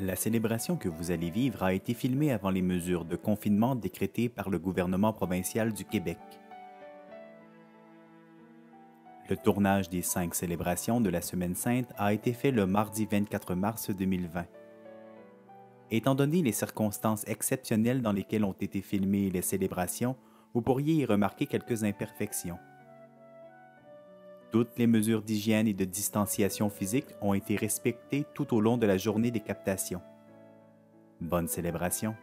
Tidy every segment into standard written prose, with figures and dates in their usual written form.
La célébration que vous allez vivre a été filmée avant les mesures de confinement décrétées par le gouvernement provincial du Québec. Le tournage des 5 célébrations de la Semaine sainte a été fait le mardi 24 mars 2020. Étant donné les circonstances exceptionnelles dans lesquelles ont été filmées les célébrations, vous pourriez y remarquer quelques imperfections. Toutes les mesures d'hygiène et de distanciation physique ont été respectées tout au long de la journée des captations. Bonne célébration!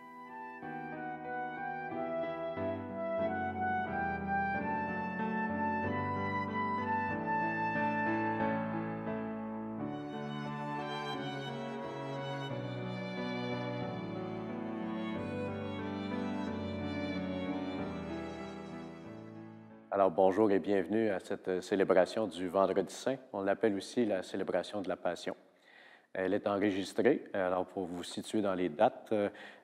Alors, bonjour et bienvenue à cette célébration du Vendredi Saint. On l'appelle aussi la célébration de la Passion. Elle est enregistrée. Alors, pour vous situer dans les dates,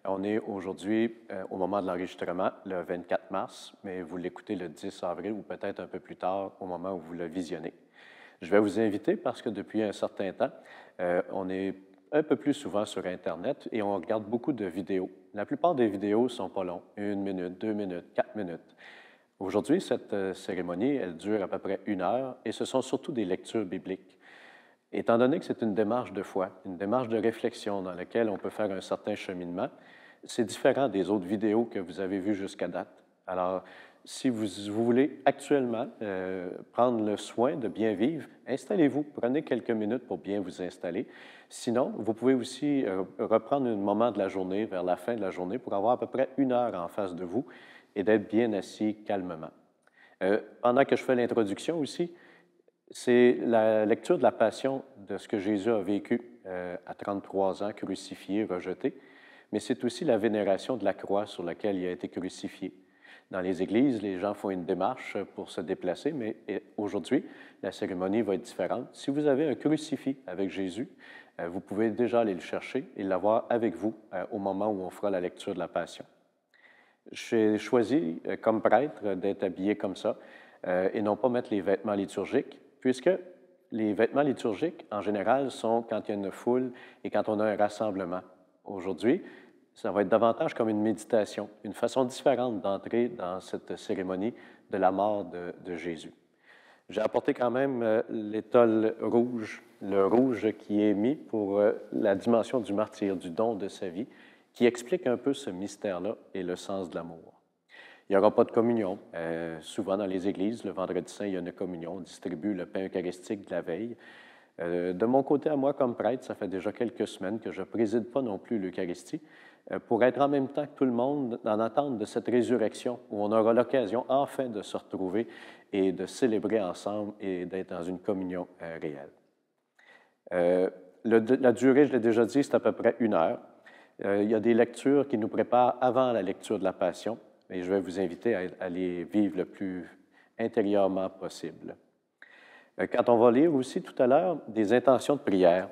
on est aujourd'hui, au moment de l'enregistrement, le 24 mars, mais vous l'écoutez le 10 avril ou peut-être un peu plus tard au moment où vous le visionnez. Je vais vous inviter parce que depuis un certain temps, on est un peu plus souvent sur Internet et on regarde beaucoup de vidéos. La plupart des vidéos ne sont pas longues, 1 minute, 2 minutes, 4 minutes. Aujourd'hui, cette cérémonie, elle dure à peu près 1 heure et ce sont surtout des lectures bibliques. Étant donné que c'est une démarche de foi, une démarche de réflexion dans laquelle on peut faire un certain cheminement, c'est différent des autres vidéos que vous avez vues jusqu'à date. Alors, si vous voulez actuellement prendre le soin de bien vivre, installez-vous, prenez quelques minutes pour bien vous installer. Sinon, vous pouvez aussi reprendre un moment de la journée, vers la fin de la journée, pour avoir à peu près 1 heure en face de vous et d'être bien assis calmement. Pendant que je fais l'introduction aussi, c'est la lecture de la passion de ce que Jésus a vécu à 33 ans, crucifié, rejeté, mais c'est aussi la vénération de la croix sur laquelle il a été crucifié. Dans les églises, les gens font une démarche pour se déplacer, mais aujourd'hui, la cérémonie va être différente. Si vous avez un crucifix avec Jésus, vous pouvez déjà aller le chercher et l'avoir avec vous au moment où on fera la lecture de la Passion. J'ai choisi, comme prêtre, d'être habillé comme ça et non pas mettre les vêtements liturgiques, puisque les vêtements liturgiques, en général, sont quand il y a une foule et quand on a un rassemblement. Aujourd'hui, ça va être davantage comme une méditation, une façon différente d'entrer dans cette cérémonie de la mort de Jésus. J'ai apporté quand même l'étole rouge, le rouge qui est mis pour la dimension du martyre, du don de sa vie, qui explique un peu ce mystère-là et le sens de l'amour. Il n'y aura pas de communion. Souvent dans les églises, le vendredi saint, il y a une communion. On distribue le pain eucharistique de la veille. De mon côté à moi, comme prêtre, ça fait déjà quelques semaines que je ne préside pas non plus l'Eucharistie pour être en même temps que tout le monde en attente de cette résurrection où on aura l'occasion enfin de se retrouver et de célébrer ensemble et d'être dans une communion réelle. La durée, je l'ai déjà dit, c'est à peu près 1 heure. Il y a des lectures qui nous préparent avant la lecture de la Passion, et je vais vous inviter à les vivre le plus intérieurement possible. Quand on va lire aussi tout à l'heure des intentions de prière,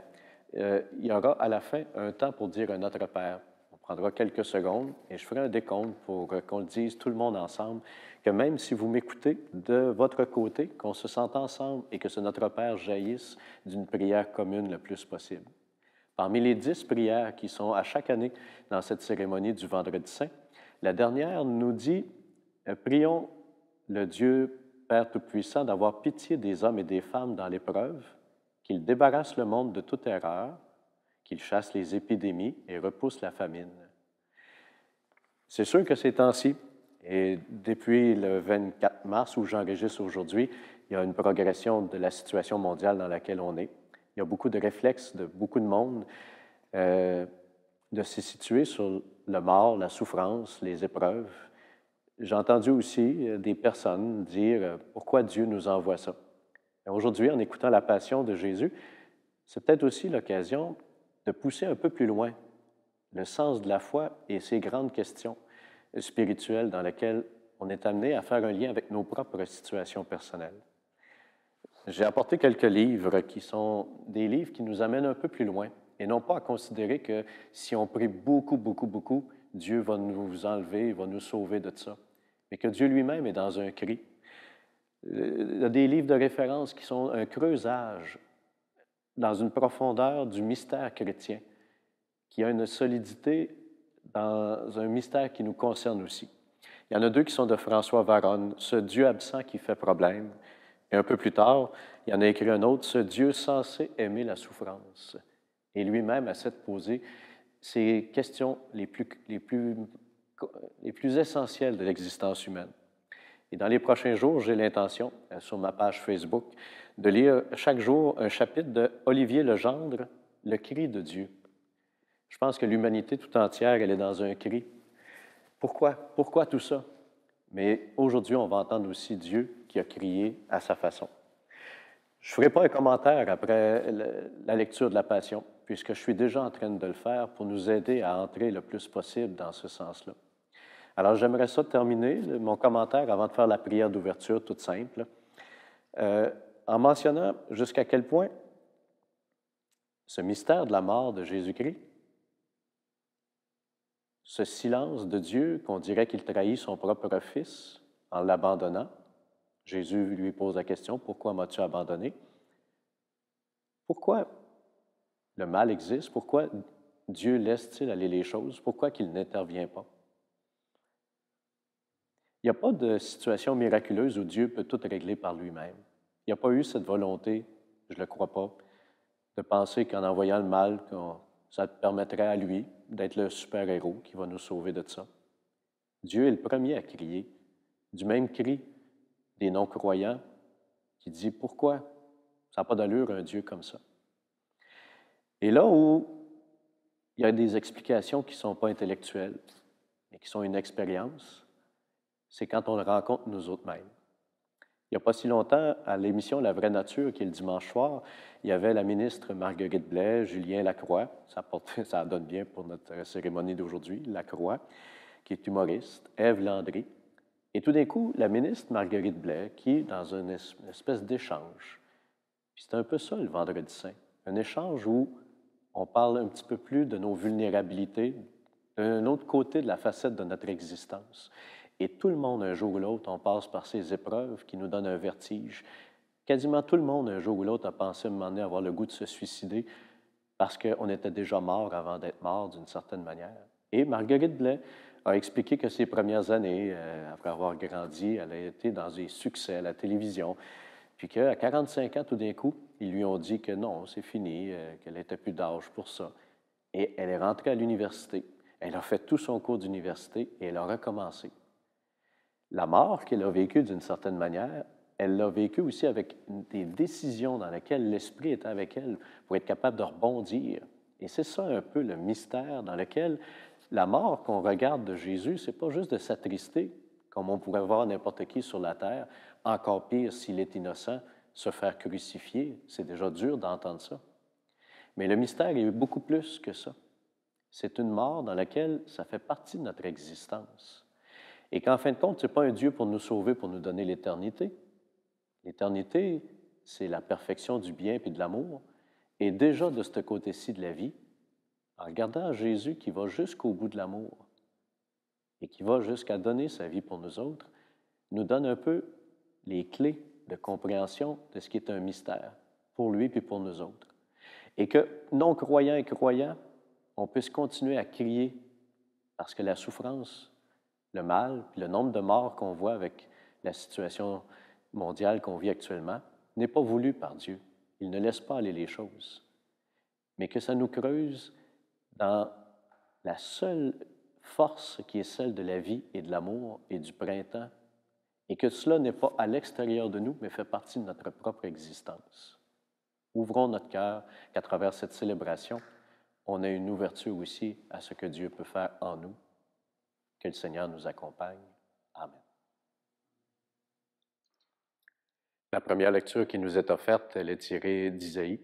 il y aura à la fin un temps pour dire un Notre Père. On prendra quelques secondes et je ferai un décompte pour qu'on le dise tout le monde ensemble, que même si vous m'écoutez de votre côté, qu'on se sente ensemble et que ce Notre Père jaillisse d'une prière commune le plus possible. Parmi les 10 prières qui sont à chaque année dans cette cérémonie du Vendredi Saint, la dernière nous dit « Prions le Dieu Père Tout-Puissant d'avoir pitié des hommes et des femmes dans l'épreuve, qu'il débarrasse le monde de toute erreur, qu'il chasse les épidémies et repousse la famine. » C'est sûr que ces temps-ci, et depuis le 24 mars où j'enregistre aujourd'hui, il y a une progression de la situation mondiale dans laquelle on est. Il y a beaucoup de réflexes de beaucoup de monde de se situer sur le mort, la souffrance, les épreuves. J'ai entendu aussi des personnes dire pourquoi Dieu nous envoie ça. Aujourd'hui, en écoutant la Passion de Jésus, c'est peut-être aussi l'occasion de pousser un peu plus loin le sens de la foi et ces grandes questions spirituelles dans lesquelles on est amené à faire un lien avec nos propres situations personnelles. J'ai apporté quelques livres qui sont des livres qui nous amènent un peu plus loin et non pas à considérer que si on prie beaucoup, beaucoup, beaucoup, Dieu va nous enlever, va nous sauver de ça, mais que Dieu lui-même est dans un cri. Il y a des livres de référence qui sont un creusage dans une profondeur du mystère chrétien qui a une solidité dans un mystère qui nous concerne aussi. Il y en a deux qui sont de François Varronne, ce Dieu absent qui fait problème. Et un peu plus tard, il y en a écrit un autre, ce Dieu censé aimer la souffrance. Et lui-même essaie de poser ces questions les plus essentielles de l'existence humaine. Et dans les prochains jours, j'ai l'intention, sur ma page Facebook, de lire chaque jour un chapitre de Olivier Legendre, Le cri de Dieu. Je pense que l'humanité tout entière, elle est dans un cri. Pourquoi? Pourquoi tout ça? Mais aujourd'hui, on va entendre aussi Dieu qui a crié à sa façon. Je ne ferai pas un commentaire après la lecture de la Passion, puisque je suis déjà en train de le faire pour nous aider à entrer le plus possible dans ce sens-là. Alors, j'aimerais ça terminer mon commentaire avant de faire la prière d'ouverture toute simple, en mentionnant jusqu'à quel point ce mystère de la mort de Jésus-Christ, ce silence de Dieu qu'on dirait qu'il trahit son propre Fils en l'abandonnant. Jésus lui pose la question, « Pourquoi m'as-tu abandonné? » Pourquoi le mal existe? Pourquoi Dieu laisse-t-il aller les choses? Pourquoi qu'il n'intervient pas? Il n'y a pas de situation miraculeuse où Dieu peut tout régler par lui-même. Il n'y a pas eu cette volonté, je ne le crois pas, de penser qu'en envoyant le mal, ça permettrait à lui d'être le super-héros qui va nous sauver de ça. Dieu est le premier à crier, du même cri des non-croyants qui dit « Pourquoi? Ça n'a pas d'allure un Dieu comme ça. » Et là où il y a des explications qui ne sont pas intellectuelles, mais qui sont une expérience, c'est quand on le rencontre nous autres mêmes. Il n'y a pas si longtemps, à l'émission La Vraie Nature, qui est le dimanche soir, il y avait la ministre Marguerite Blais, Julien Lacroix, ça donne bien pour notre cérémonie d'aujourd'hui, Lacroix, qui est humoriste, Ève Landry. Et tout d'un coup, la ministre Marguerite Blais, qui est dans une espèce d'échange, puis c'est un peu ça le Vendredi Saint, un échange où on parle un petit peu plus de nos vulnérabilités, d'un autre côté de la facette de notre existence. Et tout le monde, un jour ou l'autre, on passe par ces épreuves qui nous donnent un vertige. Quasiment tout le monde, un jour ou l'autre, a pensé à un moment donné avoir le goût de se suicider parce qu'on était déjà mort avant d'être mort d'une certaine manière. Et Marguerite Blais a expliqué que ses premières années, après avoir grandi, elle a été dans des succès à la télévision, puis qu'à 45 ans, tout d'un coup, ils lui ont dit que non, c'est fini, qu'elle n'était plus d'âge pour ça. Et elle est rentrée à l'université. Elle a fait tout son cours d'université et elle a recommencé. La mort qu'elle a vécue d'une certaine manière, elle l'a vécue aussi avec des décisions dans lesquelles l'Esprit était avec elle pour être capable de rebondir. Et c'est ça un peu le mystère dans lequel la mort qu'on regarde de Jésus, ce n'est pas juste de s'attrister, comme on pourrait voir n'importe qui sur la terre, encore pire s'il est innocent, se faire crucifier. C'est déjà dur d'entendre ça. Mais le mystère est beaucoup plus que ça. C'est une mort dans laquelle ça fait partie de notre existence. Et qu'en fin de compte, ce n'est pas un Dieu pour nous sauver, pour nous donner l'éternité. L'éternité, c'est la perfection du bien et de l'amour. Et déjà de ce côté-ci de la vie, en regardant Jésus qui va jusqu'au bout de l'amour et qui va jusqu'à donner sa vie pour nous autres, nous donne un peu les clés de compréhension de ce qui est un mystère pour lui et pour nous autres. Et que, non-croyants et croyants, on puisse continuer à crier parce que la souffrance, le mal, puis le nombre de morts qu'on voit avec la situation mondiale qu'on vit actuellement, n'est pas voulu par Dieu. Il ne laisse pas aller les choses. Mais que ça nous creuse dans la seule force qui est celle de la vie et de l'amour et du printemps, et que cela n'est pas à l'extérieur de nous, mais fait partie de notre propre existence. Ouvrons notre cœur qu'à travers cette célébration, on ait une ouverture aussi à ce que Dieu peut faire en nous. Que le Seigneur nous accompagne. Amen. La première lecture qui nous est offerte, elle est tirée d'Isaïe,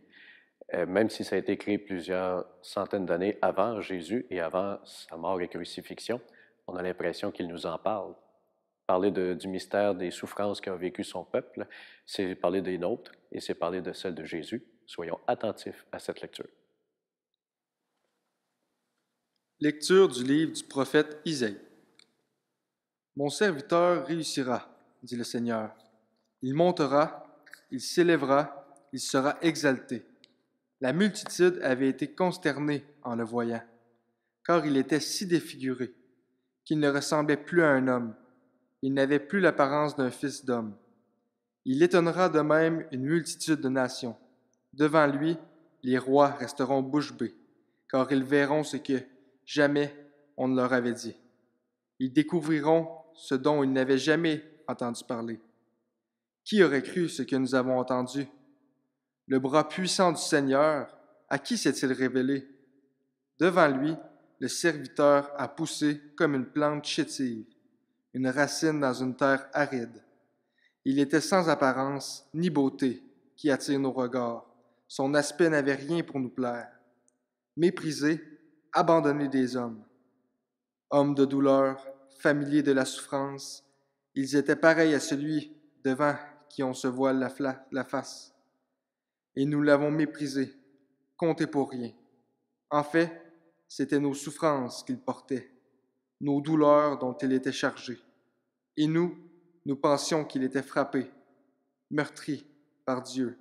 même si ça a été écrit plusieurs centaines d'années avant Jésus et avant sa mort et crucifixion, on a l'impression qu'il nous en parle. Parler du mystère des souffrances qu'a vécu son peuple, c'est parler des nôtres et c'est parler de celle de Jésus. Soyons attentifs à cette lecture. Lecture du livre du prophète Isaïe. Mon serviteur réussira, dit le Seigneur. Il montera, il s'élèvera, il sera exalté. La multitude avait été consternée en le voyant. car il était si défiguré qu'il ne ressemblait plus à un homme. Il n'avait plus l'apparence d'un fils d'homme. Il étonnera de même une multitude de nations. Devant lui, les rois resteront bouche bée, car ils verront ce que jamais on ne leur avait dit. Ils découvriront ce dont ils n'avaient jamais entendu parler. Qui aurait cru ce que nous avons entendu? Le bras puissant du Seigneur, à qui s'est-il révélé? Devant lui, le serviteur a poussé comme une plante chétive, une racine dans une terre aride. Il était sans apparence ni beauté qui attire nos regards. Son aspect n'avait rien pour nous plaire. Méprisé, abandonné des hommes. Hommes de douleur, familiers de la souffrance, ils étaient pareils à celui devant qui on se voile la face. Et nous l'avons méprisé, compté pour rien. En fait, c'étaient nos souffrances qu'il portait, nos douleurs dont il était chargé. Et nous pensions qu'il était frappé, meurtri par Dieu,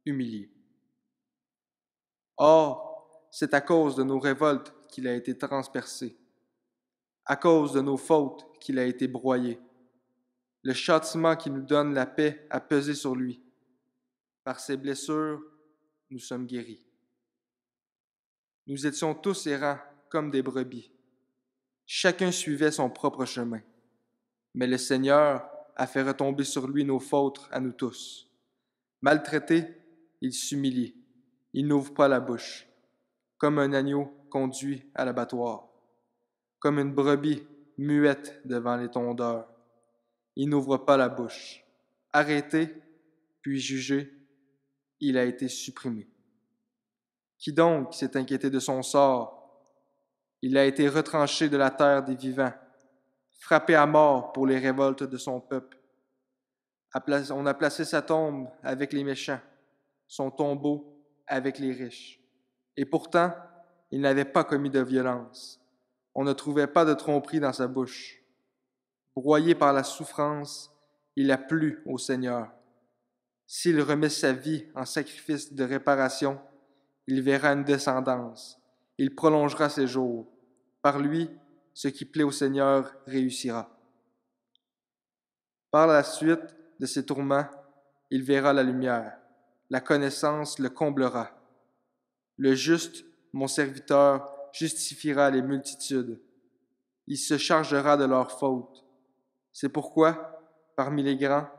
humilié. Or, c'est à cause de nos révoltes qu'il a été transpercé, à cause de nos fautes qu'il a été broyé. Le châtiment qui nous donne la paix a pesé sur lui. Par ses blessures, nous sommes guéris. Nous étions tous errants comme des brebis. Chacun suivait son propre chemin. Mais le Seigneur a fait retomber sur lui nos fautes à nous tous. Maltraité, il s'humilie. Il n'ouvre pas la bouche. Comme un agneau conduit à l'abattoir. Comme une brebis muette devant les tondeurs. Il n'ouvre pas la bouche. Arrêté, puis jugé, il a été supprimé. Qui donc s'est inquiété de son sort? Il a été retranché de la terre des vivants, frappé à mort pour les révoltes de son peuple. On a placé sa tombe avec les méchants, son tombeau avec les riches. Et pourtant, il n'avait pas commis de violence. On ne trouvait pas de tromperie dans sa bouche. Broyé par la souffrance, il a plu au Seigneur. S'il remet sa vie en sacrifice de réparation, il verra une descendance. Il prolongera ses jours. Par lui, ce qui plaît au Seigneur réussira. Par la suite de ses tourments, il verra la lumière. La connaissance le comblera. Le juste, mon serviteur, justifiera les multitudes. Il se chargera de leurs fautes. C'est pourquoi, parmi les grands,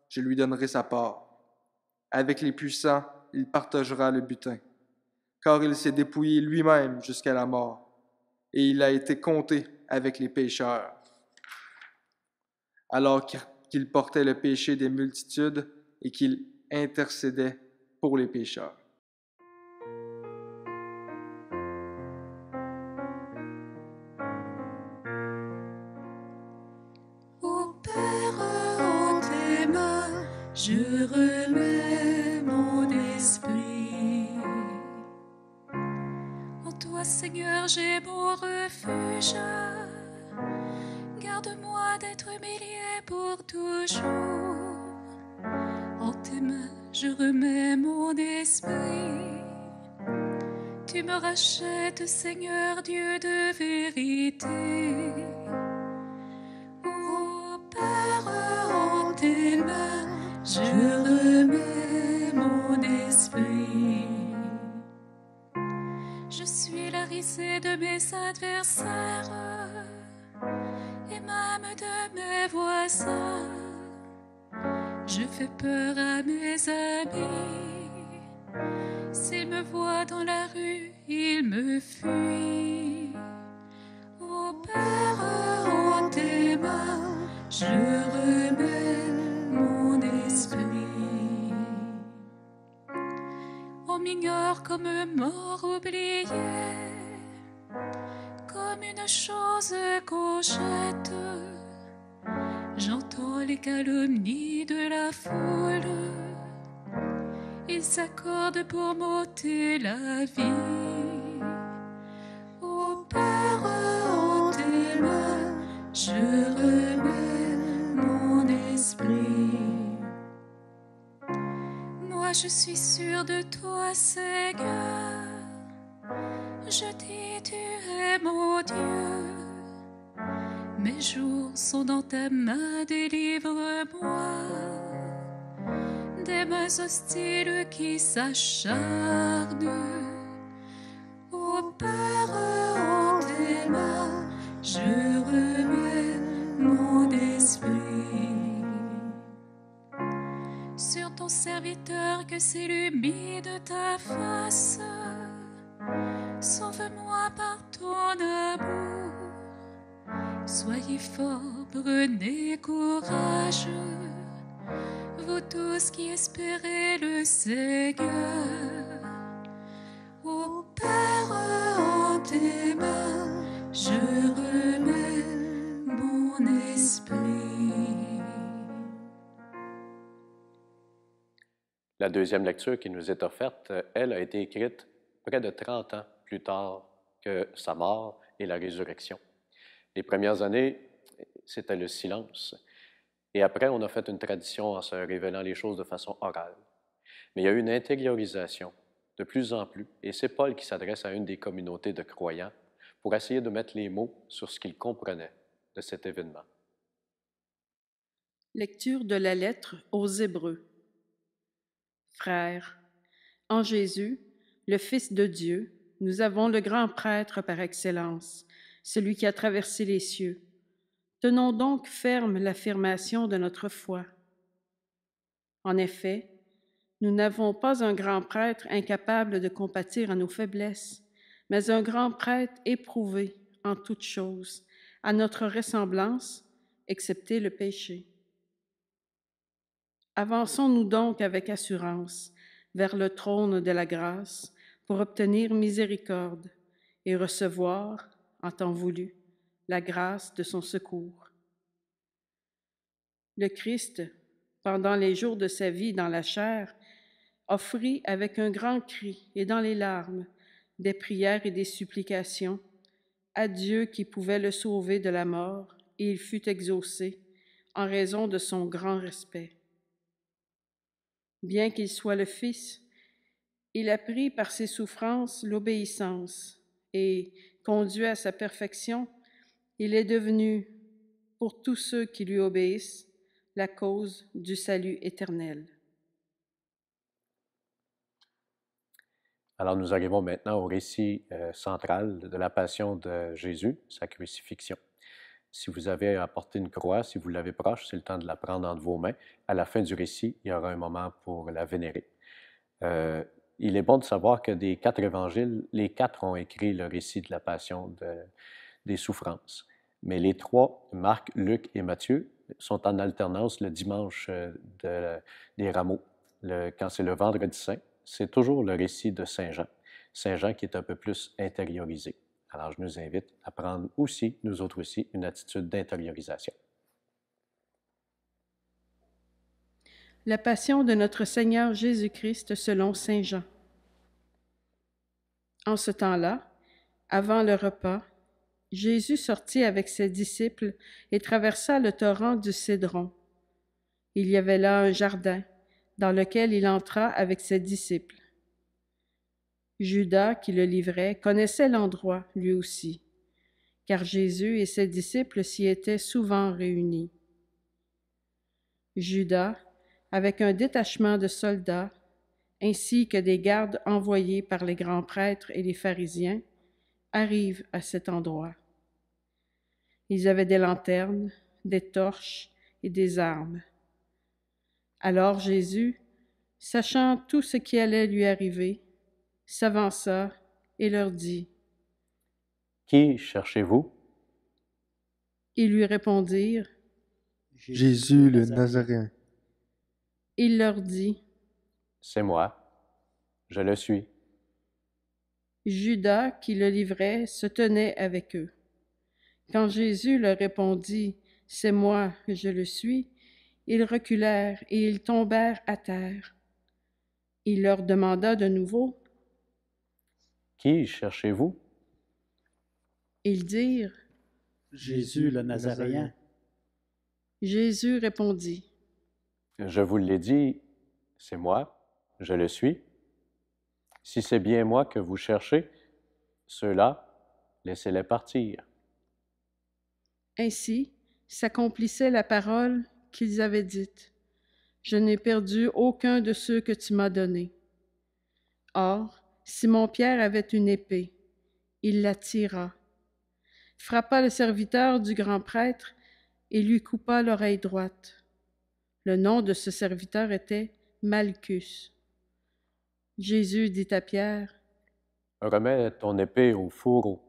je lui donnerai sa part. Avec les puissants, il partagera le butin, car il s'est dépouillé lui-même jusqu'à la mort, et il a été compté avec les pécheurs. Alors qu'il portait le péché des multitudes et qu'il intercédait pour les pécheurs. Ô Père, en tes mains, je remets mon esprit. En toi, Seigneur, j'ai mon refuge. Garde-moi d'être humilié pour toujours. En tes mains, je remets mon esprit. Tu me rachètes, Seigneur, Dieu de vérité. Ô Père, en tes mains, je remets mon esprit. Je suis la risée de mes adversaires et même de mes voisins. Je fais peur à mes amis. S'ils me voient dans la rue, ils me fuient. Ô Père, en tes mains, je remets mon esprit. On m'ignore comme mort oublié, comme une chose qu'on jette. J'entends les calomnies de la foule. Ils s'accordent pour m'ôter la vie. Ô Père, en tes mains, je remets mon esprit. Moi, je suis sûre de toi, Seigneur. Je dis, tu es mon Dieu. Mes jours sont dans ta main, délivre-moi des mains hostiles qui s'acharnent. Ô Père, en tes mains, je remets mon esprit. Sur ton serviteur que s'illumine ta face, sauve-moi par ton amour. Soyez forts, prenez courage, vous tous qui espérez le Seigneur. Ô Père, en tes mains, je remets mon esprit. La deuxième lecture qui nous est offerte, elle a été écrite près de 30 ans plus tard que sa mort et la résurrection. Les premières années, c'était le silence. Et après, on a fait une tradition en se révélant les choses de façon orale. Mais il y a eu une intériorisation de plus en plus, et c'est Paul qui s'adresse à une des communautés de croyants pour essayer de mettre les mots sur ce qu'il comprenait de cet événement. Lecture de la lettre aux Hébreux. Frères, en Jésus, le Fils de Dieu, nous avons le grand prêtre par excellence, celui qui a traversé les cieux. Tenons donc ferme l'affirmation de notre foi. En effet, nous n'avons pas un grand prêtre incapable de compatir à nos faiblesses, mais un grand prêtre éprouvé en toutes choses, à notre ressemblance, excepté le péché. Avançons-nous donc avec assurance vers le trône de la grâce pour obtenir miséricorde et recevoir, en temps voulu, la grâce de son secours. Le Christ, pendant les jours de sa vie dans la chair, offrit avec un grand cri et dans les larmes des prières et des supplications à Dieu qui pouvait le sauver de la mort, et il fut exaucé en raison de son grand respect. Bien qu'il soit le Fils, il apprit par ses souffrances l'obéissance et, conduit à sa perfection, il est devenu, pour tous ceux qui lui obéissent, la cause du salut éternel. Alors nous arrivons maintenant au récit central de la passion de Jésus, sa crucifixion. Si vous avez apporté une croix, si vous l'avez proche, c'est le temps de la prendre entre vos mains. À la fin du récit, il y aura un moment pour la vénérer. Il est bon de savoir que des 4 évangiles, les 4 ont écrit le récit de la passion des souffrances. Mais les 3, Marc, Luc et Matthieu, sont en alternance le dimanche des Rameaux. Quand c'est le vendredi saint, c'est toujours le récit de Saint Jean. Saint Jean qui est un peu plus intériorisé. Alors, je nous invite à prendre aussi, nous autres aussi, une attitude d'intériorisation. La passion de notre Seigneur Jésus-Christ selon Saint Jean. En ce temps-là, avant le repas, Jésus sortit avec ses disciples et traversa le torrent du Cédron. Il y avait là un jardin, dans lequel il entra avec ses disciples. Judas, qui le livrait, connaissait l'endroit, lui aussi, car Jésus et ses disciples s'y étaient souvent réunis. Judas, avec un détachement de soldats, ainsi que des gardes envoyés par les grands prêtres et les pharisiens, arrive à cet endroit. Ils avaient des lanternes, des torches et des armes. Alors Jésus, sachant tout ce qui allait lui arriver, s'avança et leur dit : « Qui cherchez-vous ? » Ils lui répondirent : « Jésus le Nazaréen. » Il leur dit : « C'est moi, je le suis. » Judas, qui le livrait, se tenait avec eux. Quand Jésus leur répondit : « C'est moi, je le suis », ils reculèrent et ils tombèrent à terre. Il leur demanda de nouveau : « Qui cherchez-vous ? » Ils dirent : « Jésus le Nazaréen. » Jésus répondit : « Je vous l'ai dit, c'est moi, je le suis. Si c'est bien moi que vous cherchez, Ceux-là, laissez-les partir. Ainsi s'accomplissait la parole qu'ils avaient dite. Je n'ai perdu aucun de ceux que tu m'as donnés. Or, Simon-Pierre avait une épée. Il la tira, frappa le serviteur du grand prêtre et lui coupa l'oreille droite. Le nom de ce serviteur était Malchus. Jésus dit à Pierre, « Remets ton épée au fourreau.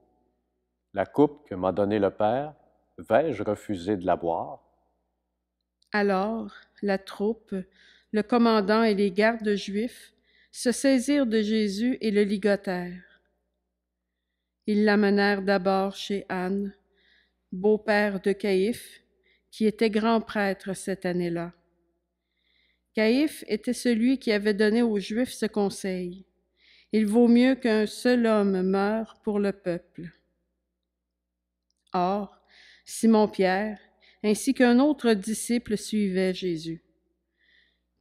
La coupe que m'a donnée le Père, vais-je refuser de la boire? » Alors, la troupe, le commandant et les gardes juifs se saisirent de Jésus et le ligotèrent. Ils l'amenèrent d'abord chez Anne, beau-père de Caïphe, qui était grand prêtre cette année-là. Caïphe était celui qui avait donné aux Juifs ce conseil. Il vaut mieux qu'un seul homme meure pour le peuple. Or, Simon-Pierre, ainsi qu'un autre disciple suivait Jésus.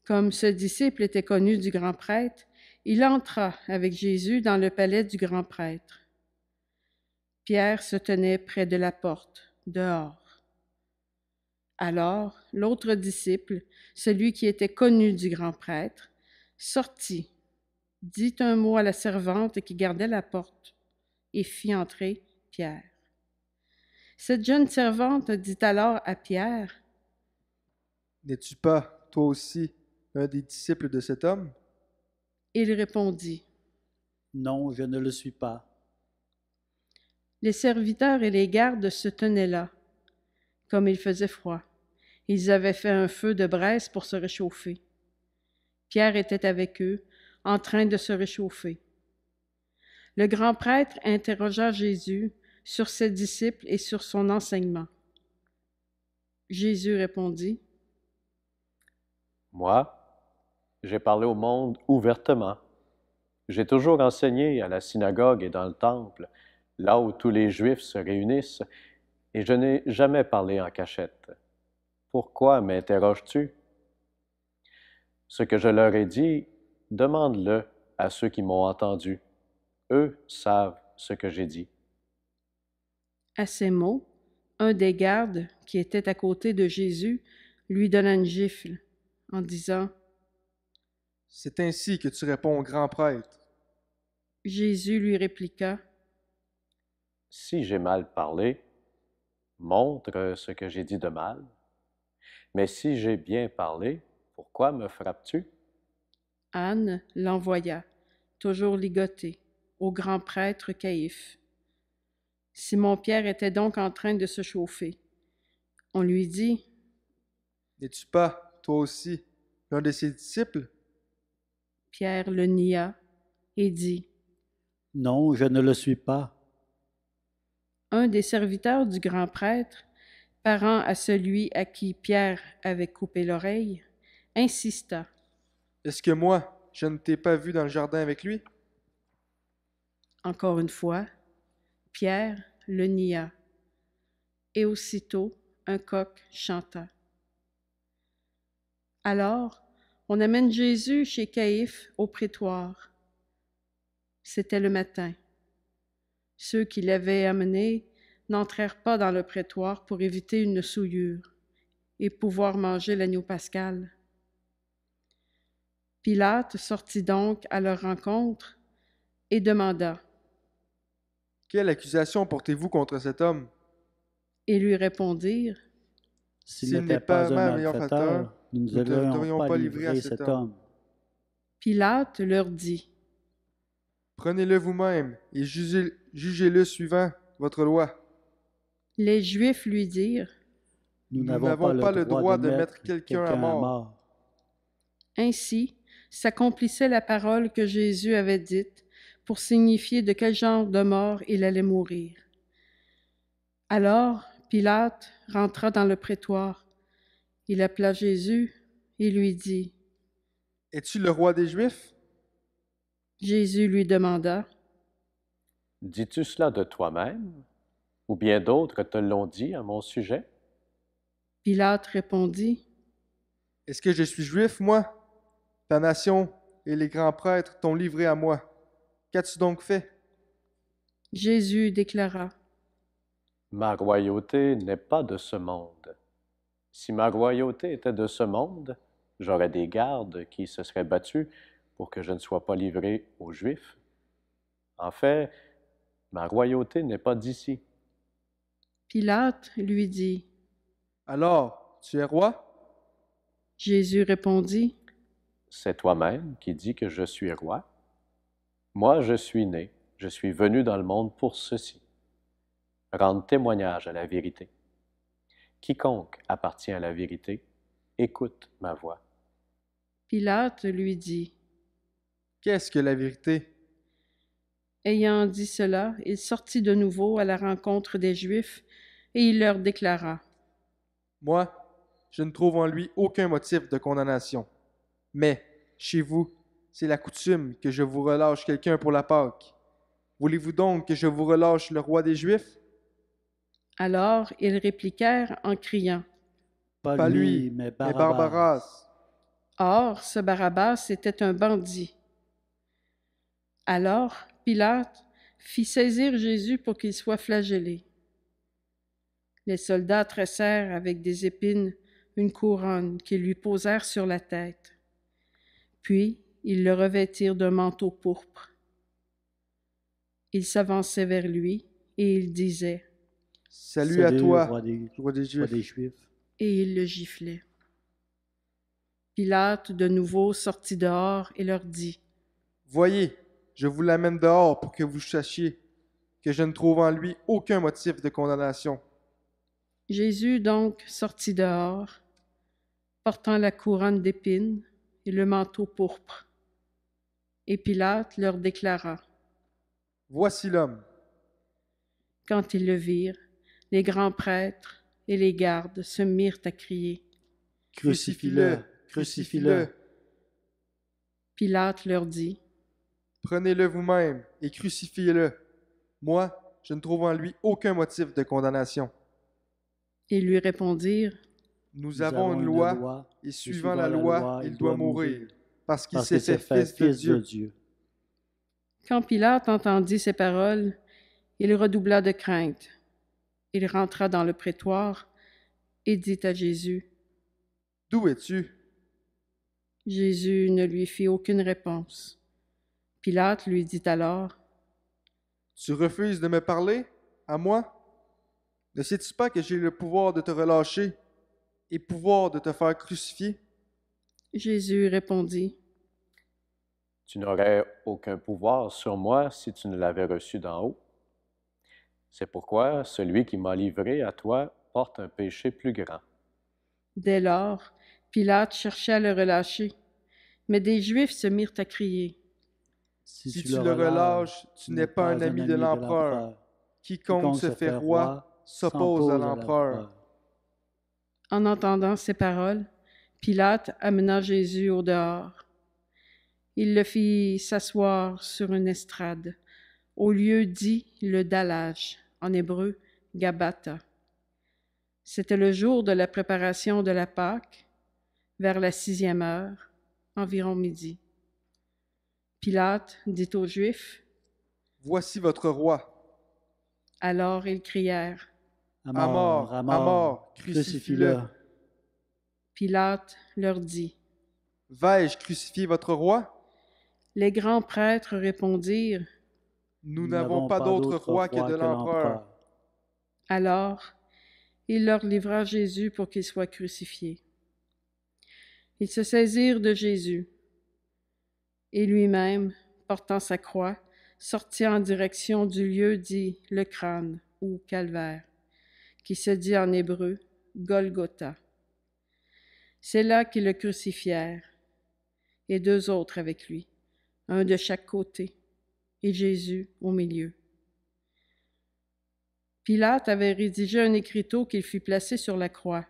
Comme ce disciple était connu du grand prêtre, il entra avec Jésus dans le palais du grand prêtre. Pierre se tenait près de la porte, dehors. Alors, l'autre disciple, celui qui était connu du grand prêtre, sortit, dit un mot à la servante qui gardait la porte et fit entrer Pierre. Cette jeune servante dit alors à Pierre, « N'es-tu pas, toi aussi, un des disciples de cet homme? » Il répondit, « Non, je ne le suis pas. » Les serviteurs et les gardes se tenaient là. Comme il faisait froid, ils avaient fait un feu de braise pour se réchauffer. Pierre était avec eux, en train de se réchauffer. Le grand prêtre interrogea Jésus sur ses disciples et sur son enseignement. Jésus répondit, « Moi, j'ai parlé au monde ouvertement. J'ai toujours enseigné à la synagogue et dans le temple, là où tous les Juifs se réunissent, et je n'ai jamais parlé en cachette. Pourquoi m'interroges-tu? Ce que je leur ai dit, demande-le à ceux qui m'ont entendu. Eux savent ce que j'ai dit. » À ces mots, un des gardes qui était à côté de Jésus lui donna une gifle en disant, « C'est ainsi que tu réponds au grand prêtre. » Jésus lui répliqua, « Si j'ai mal parlé, montre ce que j'ai dit de mal. Mais si j'ai bien parlé, pourquoi me frappes-tu? » Anne l'envoya, toujours ligoté, au grand prêtre Caïphe. Simon-Pierre était donc en train de se chauffer. On lui dit, « N'es-tu pas, toi aussi, l'un de ses disciples? » Pierre le nia et dit, « Non, je ne le suis pas. » Un des serviteurs du grand prêtre, parent à celui à qui Pierre avait coupé l'oreille, insista. « Est-ce que moi, je ne t'ai pas vu dans le jardin avec lui? » Encore une fois, Pierre le nia, et aussitôt un coq chanta. Alors, on amène Jésus chez Caïphe au prétoire. C'était le matin. Ceux qui l'avaient amené n'entrèrent pas dans le prétoire pour éviter une souillure et pouvoir manger l'agneau pascal. Pilate sortit donc à leur rencontre et demanda, « Quelle accusation portez-vous contre cet homme? » Et lui répondirent, « S'il n'était pas un malfaiteur, nous ne devrions pas livrer à cet homme. » Pilate leur dit, « Prenez-le vous-même et jugez-le suivant votre loi. » Les Juifs lui dirent, « Nous n'avons pas le droit de mettre quelqu'un à mort. » Ainsi s'accomplissait la parole que Jésus avait dite pour signifier de quel genre de mort il allait mourir. Alors Pilate rentra dans le prétoire. Il appela Jésus et lui dit, « Es-tu le roi des Juifs? » Jésus lui demanda, « Dis-tu cela de toi-même, ou bien d'autres te l'ont dit à mon sujet? » Pilate répondit, « Est-ce que je suis Juif, moi? Ta nation et les grands prêtres t'ont livré à moi. Qu'as-tu donc fait? » Jésus déclara, Ma royauté n'est pas de ce monde. Si ma royauté était de ce monde, j'aurais des gardes qui se seraient battus pour que je ne sois pas livré aux Juifs. En fait, ma royauté n'est pas d'ici. Pilate lui dit, Alors, tu es roi? Jésus répondit, C'est toi-même qui dis que je suis roi. Moi, je suis né, je suis venu dans le monde pour ceci, rendre témoignage à la vérité. Quiconque appartient à la vérité, écoute ma voix. Pilate lui dit, Qu'est-ce que la vérité? Ayant dit cela, il sortit de nouveau à la rencontre des Juifs et il leur déclara, Moi, je ne trouve en lui aucun motif de condamnation. Mais, chez vous, c'est la coutume que je vous relâche quelqu'un pour la Pâque. Voulez-vous donc que je vous relâche le roi des Juifs? Alors ils répliquèrent en criant, Pas lui, mais Barbaras. Or, ce Barabbas était un bandit. Alors Pilate fit saisir Jésus pour qu'il soit flagellé. Les soldats tressèrent avec des épines une couronne qu'ils lui posèrent sur la tête. Puis ils le revêtirent d'un manteau pourpre. Ils s'avançaient vers lui et ils disaient, Salut à toi, roi des Juifs. Et ils le giflaient. Pilate de nouveau sortit dehors et leur dit, Voyez, je vous l'amène dehors pour que vous sachiez que je ne trouve en lui aucun motif de condamnation. Jésus donc sortit dehors, portant la couronne d'épines et le manteau pourpre. Et Pilate leur déclara, Voici l'homme. Quand ils le virent, les grands prêtres et les gardes se mirent à crier, Crucifie-le, crucifie-le. Pilate leur dit, Prenez-le vous-même et crucifiez-le. Moi, je ne trouve en lui aucun motif de condamnation. Ils lui répondirent, Nous avons une loi, et suivant la loi, il doit mourir, parce qu'il s'est fait fils de Dieu. Quand Pilate entendit ces paroles, il redoubla de crainte. Il rentra dans le prétoire et dit à Jésus, D'où es-tu? Jésus ne lui fit aucune réponse. Pilate lui dit alors, Tu refuses de me parler, à moi? Ne sais-tu pas que j'ai le pouvoir de te relâcher et pouvoir de te faire crucifier? Jésus répondit, Tu n'aurais aucun pouvoir sur moi si tu ne l'avais reçu d'en haut. C'est pourquoi celui qui m'a livré à toi porte un péché plus grand. Dès lors, Pilate cherchait à le relâcher, mais des Juifs se mirent à crier, Si tu le relâches, tu n'es pas un ami de l'empereur. Quiconque se fait roi s'oppose à l'empereur. En entendant ces paroles, Pilate amena Jésus au dehors. Il le fit s'asseoir sur une estrade, au lieu dit le dallage, en hébreu Gabbatha. C'était le jour de la préparation de la Pâque, vers la 6e heure, environ midi. Pilate dit aux Juifs, Voici votre roi. Alors ils crièrent, À mort, crucifie-le. Pilate leur dit, Vais-je crucifier votre roi? Les grands prêtres répondirent, Nous n'avons pas d'autre roi que de l'empereur. Alors, il leur livra Jésus pour qu'il soit crucifié. Ils se saisirent de Jésus, et lui-même, portant sa croix, sortit en direction du lieu dit le crâne, ou calvaire, qui se dit en hébreu Golgotha. C'est là qu'ils le crucifièrent, et 2 autres avec lui, un de chaque côté, et Jésus au milieu. Pilate avait rédigé un écriteau qu'il fit placer sur la croix.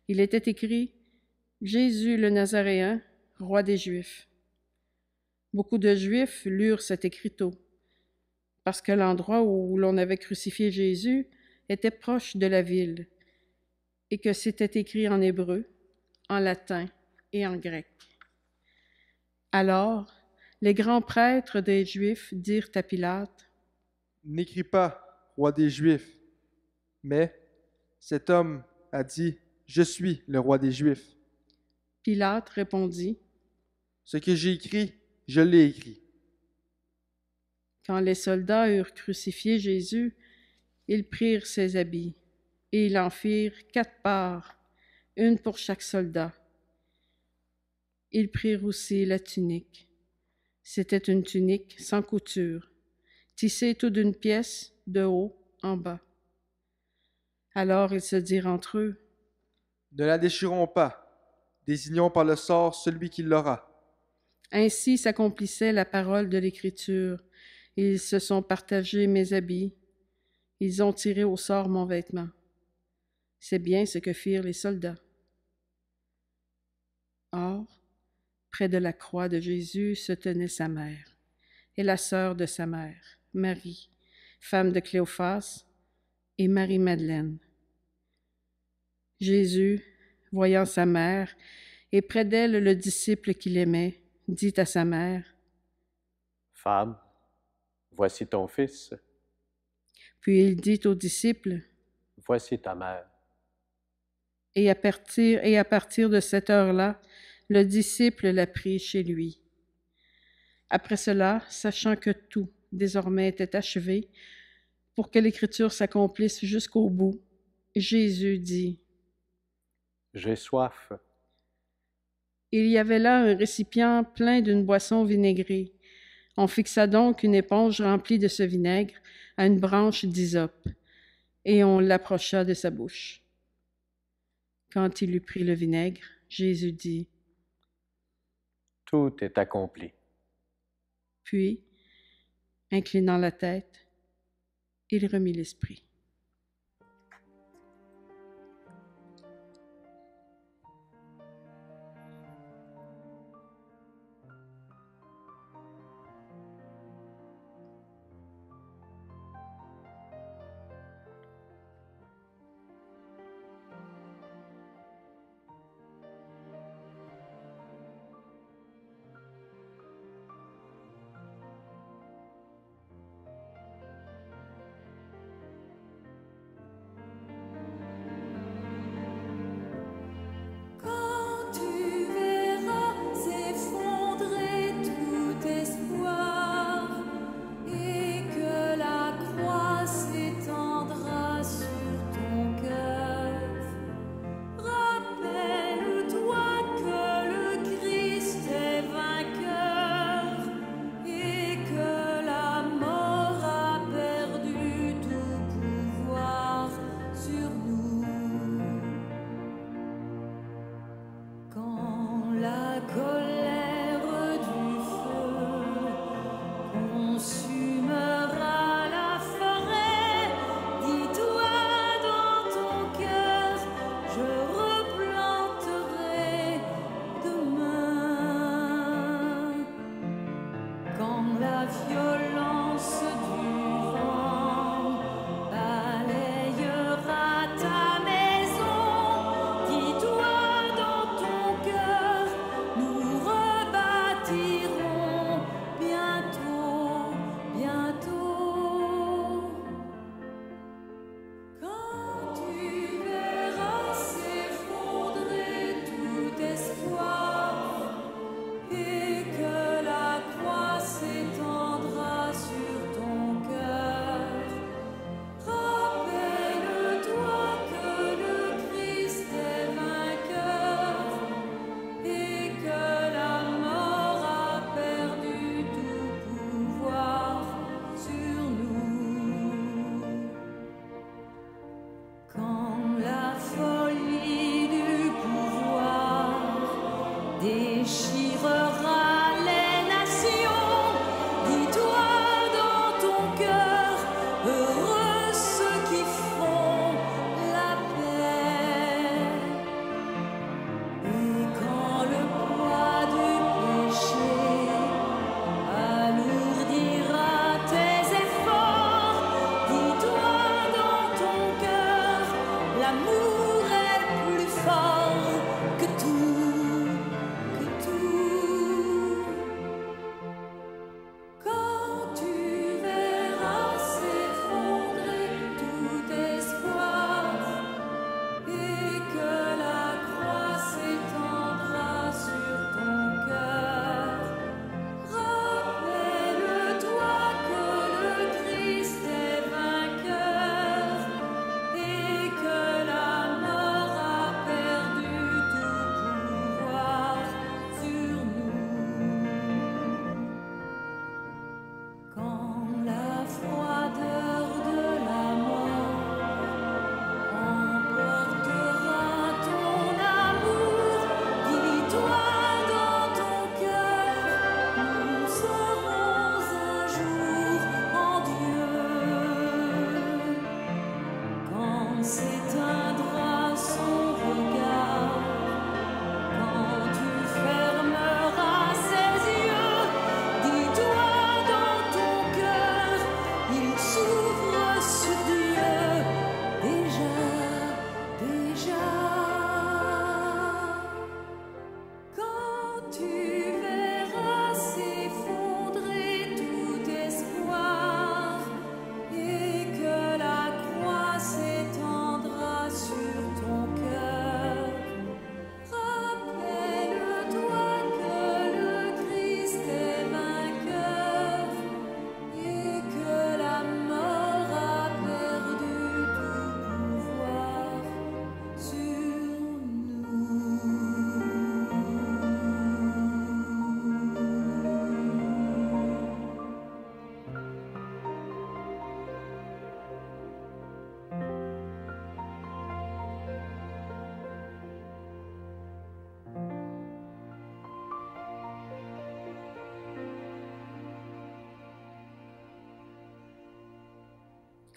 Il était écrit « Jésus le Nazaréen, roi des Juifs ». Beaucoup de Juifs lurent cet écriteau, parce que l'endroit où l'on avait crucifié Jésus était proche de la ville, et que c'était écrit en hébreu, en latin et en grec. Alors, les grands prêtres des Juifs dirent à Pilate, n'écris pas, roi des Juifs. Mais cet homme a dit, je suis le roi des Juifs. Pilate répondit, ce que j'ai écrit, je l'ai écrit. Quand les soldats eurent crucifié Jésus, ils prirent ses habits, et ils en firent 4 parts, une pour chaque soldat. Ils prirent aussi la tunique. C'était une tunique sans couture, tissée tout d'une pièce de haut en bas. Alors ils se dirent entre eux, ne la déchirons pas, désignons par le sort celui qui l'aura. Ainsi s'accomplissait la parole de l'Écriture. Ils se sont partagés mes habits. Ils ont tiré au sort mon vêtement. C'est bien ce que firent les soldats. Or, près de la croix de Jésus se tenait sa mère et la sœur de sa mère, Marie, femme de Cléophas, et Marie-Madeleine. Jésus, voyant sa mère, et près d'elle le disciple qu'il aimait, dit à sa mère, « Femme, voici ton fils. » Puis il dit au disciple, « Voici ta mère. » Et à partir de cette heure-là, le disciple la prit chez lui. Après cela, sachant que tout désormais était achevé, pour que l'Écriture s'accomplisse jusqu'au bout, Jésus dit, « J'ai soif. » Il y avait là un récipient plein d'une boisson vinaigrée. On fixa donc une éponge remplie de ce vinaigre à une branche d'hysope, et on l'approcha de sa bouche. Quand il eut pris le vinaigre, Jésus dit, « Tout est accompli. » Puis, inclinant la tête, il remit l'esprit.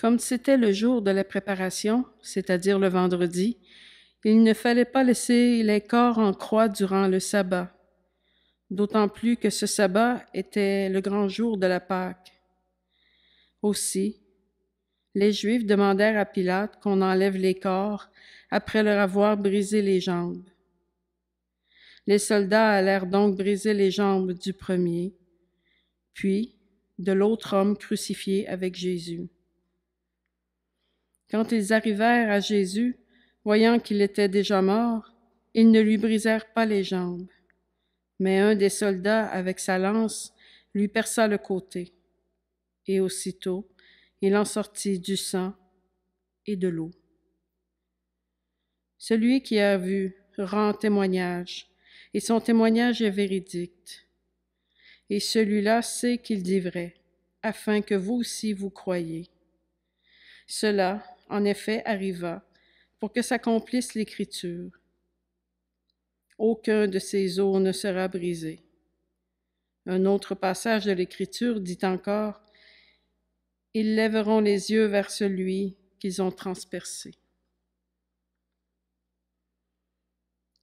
Comme c'était le jour de la préparation, c'est-à-dire le vendredi, il ne fallait pas laisser les corps en croix durant le sabbat, d'autant plus que ce sabbat était le grand jour de la Pâque. Aussi, les Juifs demandèrent à Pilate qu'on enlève les corps après leur avoir brisé les jambes. Les soldats allèrent donc briser les jambes du premier, puis de l'autre homme crucifié avec Jésus. Quand ils arrivèrent à Jésus, voyant qu'il était déjà mort, ils ne lui brisèrent pas les jambes. Mais un des soldats, avec sa lance, lui perça le côté. Et aussitôt, il en sortit du sang et de l'eau. Celui qui a vu rend témoignage, et son témoignage est véridique. Et celui-là sait qu'il dit vrai, afin que vous aussi vous croyiez. Cela, en effet, arriva pour que s'accomplisse l'Écriture. Aucun de ces os ne sera brisé. Un autre passage de l'Écriture dit encore, « Ils lèveront les yeux vers celui qu'ils ont transpercé. »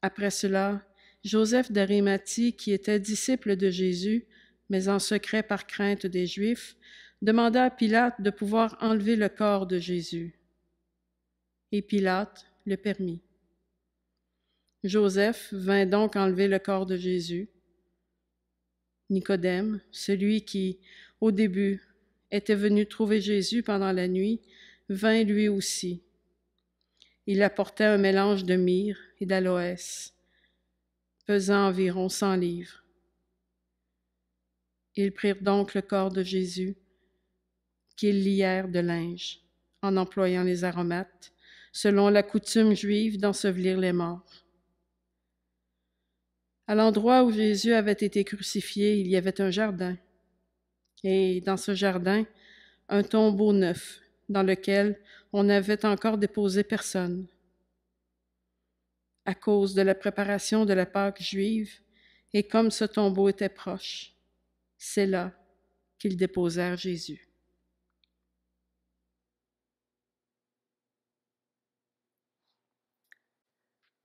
Après cela, Joseph d'Arimathie, qui était disciple de Jésus, mais en secret par crainte des Juifs, demanda à Pilate de pouvoir enlever le corps de Jésus. Et Pilate le permit. Joseph vint donc enlever le corps de Jésus. Nicodème, celui qui, au début, était venu trouver Jésus pendant la nuit, vint lui aussi. Il apportait un mélange de myrrhe et d'aloès, pesant environ 100 livres. Ils prirent donc le corps de Jésus, qu'ils lièrent de linge, en employant les aromates, selon la coutume juive d'ensevelir les morts. À l'endroit où Jésus avait été crucifié, il y avait un jardin, et dans ce jardin, un tombeau neuf, dans lequel on n'avait encore déposé personne. À cause de la préparation de la Pâque juive, et comme ce tombeau était proche, c'est là qu'ils déposèrent Jésus.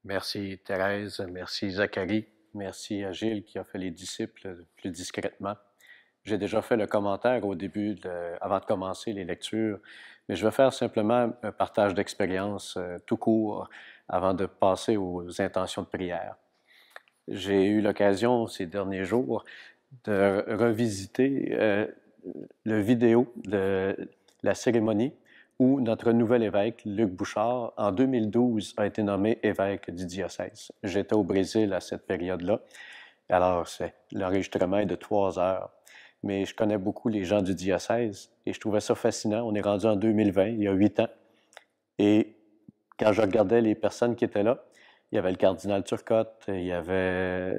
Merci Thérèse, merci Zacharie, merci à Gilles qui a fait les disciples plus discrètement. J'ai déjà fait le commentaire au début, avant de commencer les lectures, mais je vais faire simplement un partage d'expérience tout court avant de passer aux intentions de prière. J'ai eu l'occasion ces derniers jours de revisiter le vidéo de la cérémonie où notre nouvel évêque, Luc Bouchard, en 2012, a été nommé évêque du diocèse. J'étais au Brésil à cette période-là. Alors, l'enregistrement est de 3 heures. Mais je connais beaucoup les gens du diocèse et je trouvais ça fascinant. On est rendu en 2020, il y a 8 ans. Et quand je regardais les personnes qui étaient là, il y avait le cardinal Turcotte, il y avait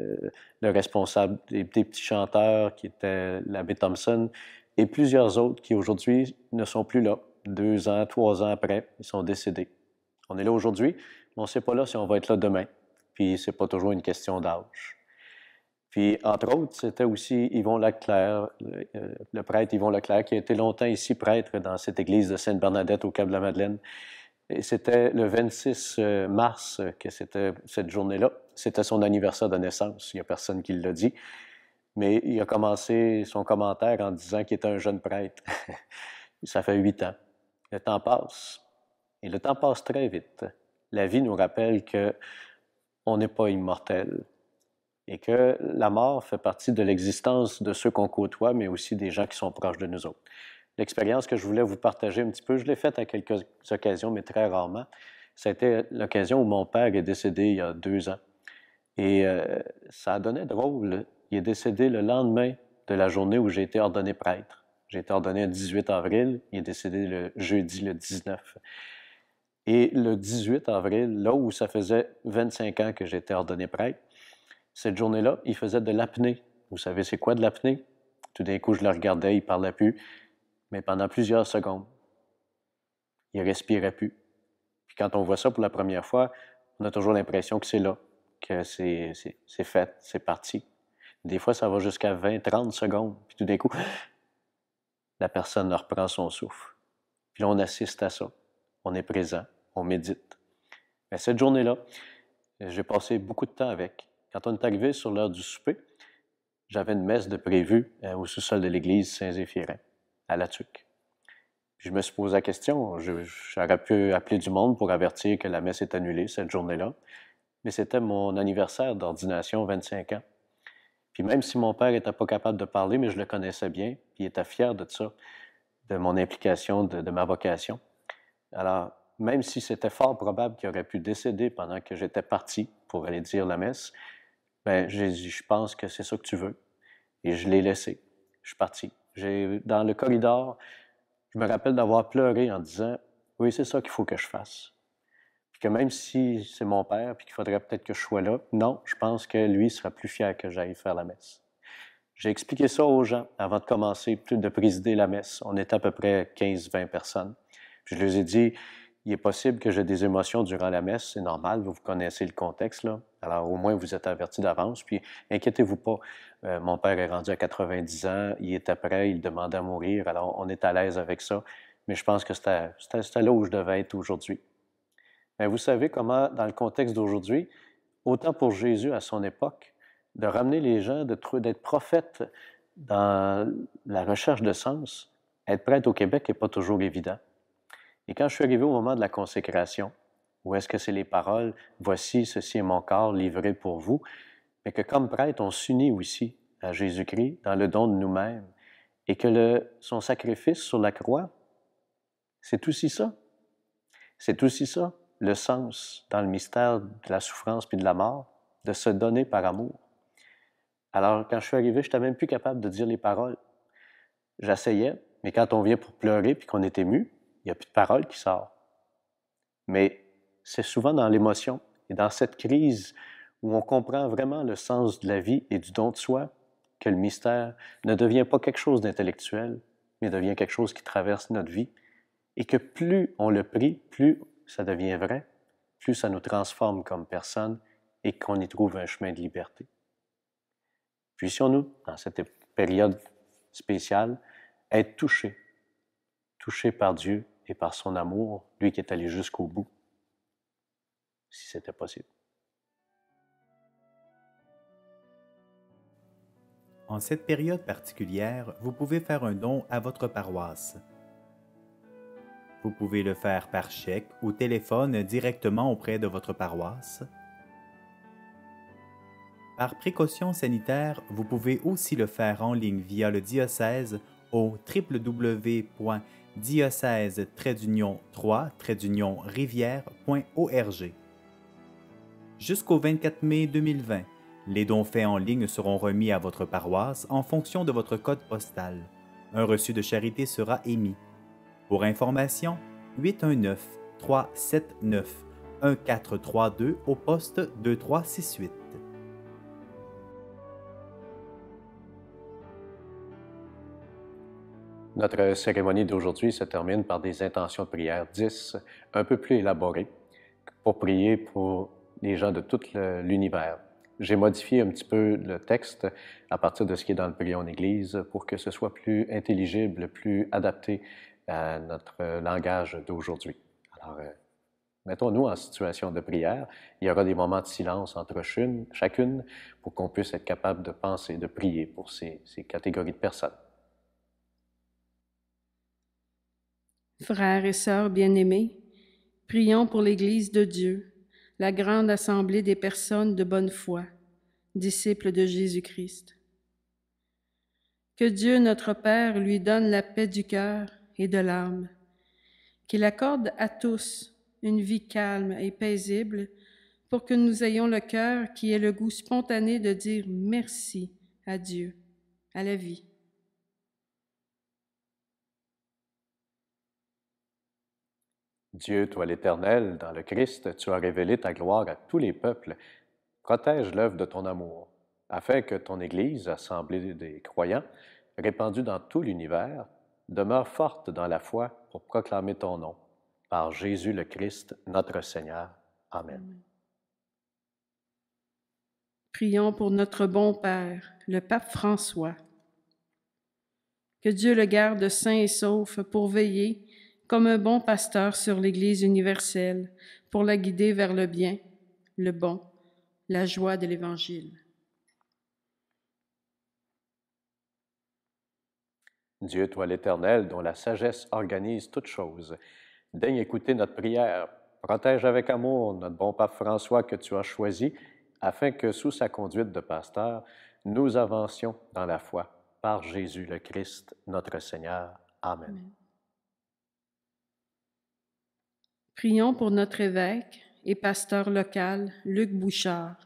le responsable des petits chanteurs qui était l'abbé Thompson et plusieurs autres qui aujourd'hui ne sont plus là. 2 ans, 3 ans après, ils sont décédés. On est là aujourd'hui, mais on ne sait pas là si on va être là demain. Puis c'est pas toujours une question d'âge. Puis, entre autres, c'était aussi Yvon Leclerc, le prêtre Yvon Leclerc, qui a été longtemps ici prêtre dans cette église de Sainte-Bernadette au Cap-de-la-Madeleine. Et c'était le 26 mars que c'était cette journée-là. C'était son anniversaire de naissance. Il n'y a personne qui l'a dit. Mais il a commencé son commentaire en disant qu'il était un jeune prêtre. Ça fait 8 ans. Le temps passe. Et le temps passe très vite. La vie nous rappelle qu'on n'est pas immortel et que la mort fait partie de l'existence de ceux qu'on côtoie, mais aussi des gens qui sont proches de nous autres. L'expérience que je voulais vous partager un petit peu, je l'ai faite à quelques occasions, mais très rarement. Ça a été l'occasion où mon père est décédé il y a 2 ans. Et ça a donné drôle. Il est décédé le lendemain de la journée où j'ai été ordonné prêtre. J'ai été ordonné le 18 avril, il est décédé le jeudi le 19. Et le 18 avril, là où ça faisait 25 ans que j'étais ordonné prêtre, cette journée-là, il faisait de l'apnée. Vous savez c'est quoi de l'apnée? Tout d'un coup, je le regardais, il ne parlait plus, mais pendant plusieurs secondes, il ne respirait plus. Puis quand on voit ça pour la première fois, on a toujours l'impression que c'est là, que c'est fait, c'est parti. Des fois, ça va jusqu'à 20, 30 secondes, puis tout d'un coup, la personne reprend son souffle. Puis là, on assiste à ça. On est présent, on médite. Mais cette journée-là, j'ai passé beaucoup de temps avec. Quand on est arrivé sur l'heure du souper, j'avais une messe de prévue au sous-sol de l'église Saint-Zéphirin, à La Tuque. Puis je me suis posé la question, j'aurais pu appeler du monde pour avertir que la messe est annulée cette journée-là, mais c'était mon anniversaire d'ordination, 25 ans. Puis même si mon père n'était pas capable de parler, mais je le connaissais bien, puis il était fier de ça, de mon implication, de ma vocation. Alors, même si c'était fort probable qu'il aurait pu décéder pendant que j'étais parti pour aller dire la messe, ben, j'ai dit, je pense que c'est ça que tu veux. Et je l'ai laissé. Je suis parti. Dans le corridor, je me rappelle d'avoir pleuré en disant, oui, c'est ça qu'il faut que je fasse. Puis que même si c'est mon père, puis qu'il faudrait peut-être que je sois là, non, je pense que lui sera plus fier que j'aille faire la messe. J'ai expliqué ça aux gens avant de commencer, de présider la messe. On était à peu près 15-20 personnes. Puis je leur ai dit, il est possible que j'ai des émotions durant la messe, c'est normal, vous connaissez le contexte, là. Alors au moins vous êtes avertis d'avance, puis inquiétez-vous pas, mon père est rendu à 90 ans, il était prêt, il demandait à mourir, alors on est à l'aise avec ça, mais je pense que c'était là où je devais être aujourd'hui. Mais vous savez comment, dans le contexte d'aujourd'hui, autant pour Jésus à son époque, de ramener les gens, d'être prophète dans la recherche de sens, être prêtre au Québec n'est pas toujours évident. Et quand je suis arrivé au moment de la consécration, où est-ce que c'est les paroles « Voici, ceci est mon corps livré pour vous », mais que comme prêtre, on s'unit aussi à Jésus-Christ dans le don de nous-mêmes et que son sacrifice sur la croix, c'est aussi ça. C'est aussi ça, le sens dans le mystère de la souffrance puis de la mort, de se donner par amour. Alors, quand je suis arrivé, je n'étais même plus capable de dire les paroles. J'essayais, mais quand on vient pour pleurer puis qu'on est ému, il n'y a plus de parole qui sort. Mais c'est souvent dans l'émotion et dans cette crise où on comprend vraiment le sens de la vie et du don de soi que le mystère ne devient pas quelque chose d'intellectuel, mais devient quelque chose qui traverse notre vie et que plus on le prie, plus ça devient vrai, plus ça nous transforme comme personne et qu'on y trouve un chemin de liberté. Puissions-nous, dans cette période spéciale, être touchés par Dieu et par son amour, lui qui est allé jusqu'au bout, si c'était possible. En cette période particulière, vous pouvez faire un don à votre paroisse. Vous pouvez le faire par chèque ou téléphone directement auprès de votre paroisse. Par précaution sanitaire, vous pouvez aussi le faire en ligne via le diocèse au www.diocèse-3-rivière.org. Jusqu'au 24 mai 2020, les dons faits en ligne seront remis à votre paroisse en fonction de votre code postal. Un reçu de charité sera émis. Pour information, 819-379-1432 au poste 2368. Notre cérémonie d'aujourd'hui se termine par des intentions de prière 10, un peu plus élaborées, pour prier pour les gens de tout l'univers. J'ai modifié un petit peu le texte à partir de ce qui est dans le prion en Église pour que ce soit plus intelligible, plus adapté à notre langage d'aujourd'hui. Alors, mettons-nous en situation de prière. Il y aura des moments de silence entre chacune pour qu'on puisse être capable de penser, de prier pour ces catégories de personnes. Frères et sœurs bien-aimés, prions pour l'Église de Dieu, la grande assemblée des personnes de bonne foi, disciples de Jésus-Christ. Que Dieu notre Père lui donne la paix du cœur et de l'âme, qu'il accorde à tous une vie calme et paisible pour que nous ayons le cœur qui ait le goût spontané de dire merci à Dieu, à la vie. Dieu, toi l'Éternel, dans le Christ, tu as révélé ta gloire à tous les peuples. Protège l'œuvre de ton amour, afin que ton Église, assemblée des croyants, répandue dans tout l'univers, demeure forte dans la foi pour proclamer ton nom. Par Jésus le Christ, notre Seigneur. Amen. Prions pour notre bon Père, le Pape François. Que Dieu le garde sain et sauf pour veiller comme un bon pasteur sur l'Église universelle, pour la guider vers le bien, le bon, la joie de l'Évangile. Dieu, toi l'Éternel, dont la sagesse organise toutes choses, daigne écouter notre prière. Protège avec amour notre bon pape François que tu as choisi, afin que, sous sa conduite de pasteur, nous avancions dans la foi par Jésus le Christ, notre Seigneur. Amen. Amen. Prions pour notre évêque et pasteur local, Luc Bouchard,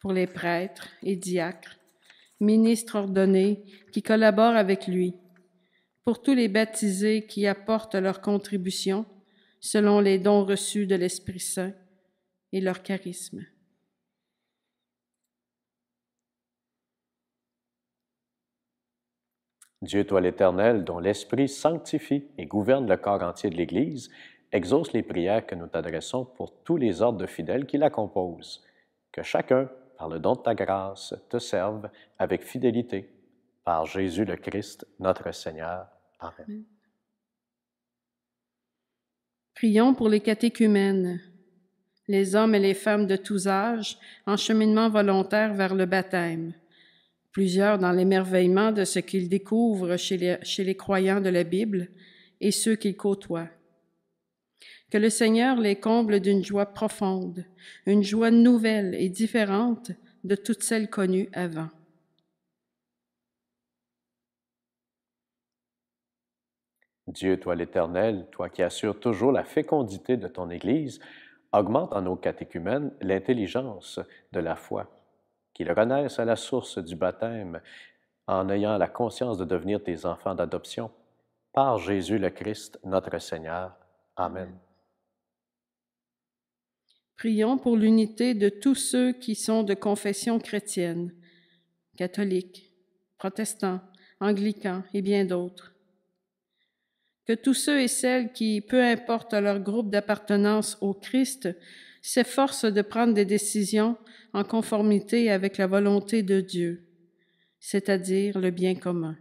pour les prêtres et diacres, ministres ordonnés qui collaborent avec lui, pour tous les baptisés qui apportent leur contribution selon les dons reçus de l'Esprit Saint et leur charisme. Dieu, toi l'Éternel, dont l'Esprit sanctifie et gouverne le corps entier de l'Église, exauce les prières que nous t'adressons pour tous les ordres de fidèles qui la composent. Que chacun, par le don de ta grâce, te serve avec fidélité. Par Jésus le Christ, notre Seigneur. Amen. Prions pour les catéchumènes, les hommes et les femmes de tous âges en cheminement volontaire vers le baptême, plusieurs dans l'émerveillement de ce qu'ils découvrent chez les croyants de la Bible et ceux qu'ils côtoient. Que le Seigneur les comble d'une joie profonde, une joie nouvelle et différente de toutes celles connues avant. Dieu, toi l'Éternel, toi qui assures toujours la fécondité de ton Église, augmente en nos catéchumènes l'intelligence de la foi, qu'ils renaissent à la source du baptême en ayant la conscience de devenir des enfants d'adoption. Par Jésus le Christ, notre Seigneur. Amen. Prions pour l'unité de tous ceux qui sont de confession chrétienne, catholiques, protestants, anglicans et bien d'autres. Que tous ceux et celles qui, peu importe leur groupe d'appartenance au Christ, s'efforcent de prendre des décisions en conformité avec la volonté de Dieu, c'est-à-dire le bien commun.